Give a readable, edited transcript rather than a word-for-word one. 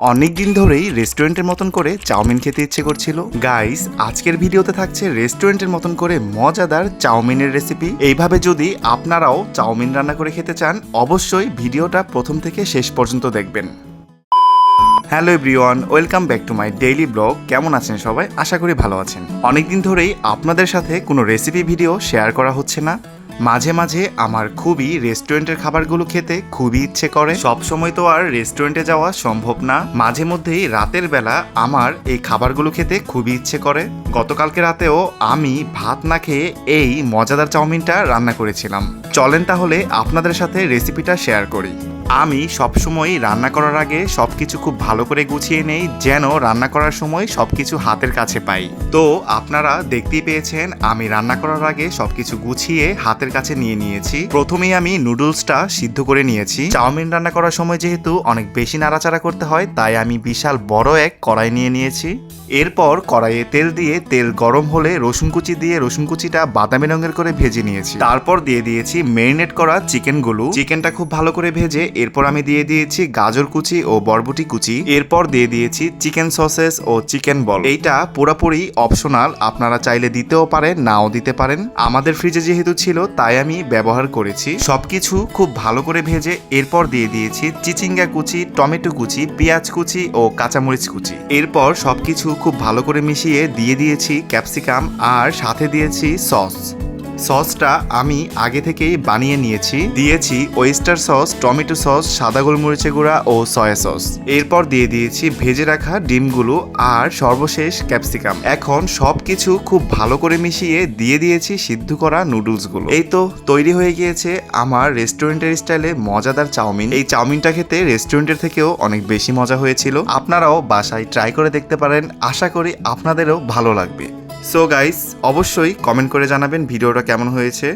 অনেক দিন ধরেই রেস্টুরেন্টের মতন করে চাউমিন খেতে ইচ্ছে করছিল। গাইস, আজকের ভিডিওতে থাকছে রেস্টুরেন্টের মতন করে মজাদার চাউমিনের রেসিপি। এইভাবে যদি আপনারাও চাউমিন রান্না করে খেতে চান, অবশ্যই ভিডিওটা প্রথম থেকে শেষ পর্যন্ত দেখবেন। Hello everyone, welcome back to my daily blog. কেমন আছেন সবাই? আশা করি ভালো আছেন। অনেকদিন ধরেই আপনাদের সাথে কোনো রেসিপি ভিডিও শেয়ার করা হচ্ছে না। মাঝে মাঝে আমার খুবই রেস্টুরেন্টের খাবারগুলো খেতে খুবই ইচ্ছে করে। সব সময় তো আর রেস্টুরেন্টে যাওয়া সম্ভব না। মাঝে মধ্যেই রাতের বেলা আমার এই খাবারগুলো খেতে খুবই ইচ্ছে করে। গতকালকে রাতেও আমি ভাত না খেয়ে এই মজাদার চাউমিনটা রান্না করেছিলাম। চলেন তাহলে আপনাদের সাথে রেসিপিটা শেয়ার করি। আমি সবসময় রান্না করার আগে সবকিছু খুব ভালো করে গুছিয়ে নেই, যেন রান্না করার সময় সবকিছু হাতের কাছে পাই। তো আপনারা দেখতেই পেয়েছেন, আমি রান্না করার আগে সবকিছু গুছিয়ে হাতের কাছে নিয়ে নিয়েছি। প্রথমেই আমি নুডলসটা সিদ্ধ করে নিয়েছি। চাউমিন রান্না করার সময় যেহেতু অনেক বেশি নাড়াচাড়া করতে হয়, তাই আমি বিশাল বড় এক কড়াই নিয়ে নিয়েছি। এরপর কড়াইয়ে তেল দিয়ে তেল গরম হলে রসুন কুচি দিয়ে রসুন কুচিটা বাদামি রঙের করে ভেজে নিয়েছি। তারপর দিয়ে দিয়েছি মেরিনেট করা চিকেনগুলো। চিকেনটা খুব ভালো করে ভেজে এরপর আমি দিয়ে দিয়েছি গাজর কুচি ও বরবটি কুচি। এরপর দিয়ে দিয়েছি চিকেন সসেস ও চিকেন বল। এইটা পুরোপুরি অপশনাল, আপনারা চাইলে দিতেও পারেন, নাও দিতে পারেন। আমাদের ফ্রিজে যেহেতু ছিল তাই আমি ব্যবহার করেছি। সবকিছু খুব ভালো করে ভেজে এরপর দিয়ে দিয়েছি চিচিঙ্গা কুচি, টমেটো কুচি, পেঁয়াজ কুচি ও কাঁচামরিচ কুচি। এরপর সবকিছু খুব ভালো করে মিশিয়ে দিয়ে দিয়েছি ক্যাপসিকাম আর সাথে দিয়েছি সস। সসটা আমি আগে থেকেই বানিয়ে নিয়েছি। দিয়েছি ওয়েস্টার সস, টমেটো সস, সাদা গোলমরিচের গুঁড়া ও সয়া সস। এরপর দিয়ে দিয়েছি ভেজে রাখা ডিমগুলো আর সর্বশেষ ক্যাপসিকাম। এখন সবকিছু খুব ভালো করে মিশিয়ে দিয়ে দিয়েছি সিদ্ধ করা নুডলসগুলো। এই তো তৈরি হয়ে গিয়েছে আমার রেস্টুরেন্টের স্টাইলে মজাদার চাউমিন। এই চাউমিনটা খেতে রেস্টুরেন্টের থেকেও অনেক বেশি মজা হয়েছিল। আপনারাও বাসায় ট্রাই করে দেখতে পারেন, আশা করি আপনাদেরও ভালো লাগবে। সো গাইস, অবশ্যই কমেন্ট করে জানাবেন ভিডিওটা কেমন হয়েছে।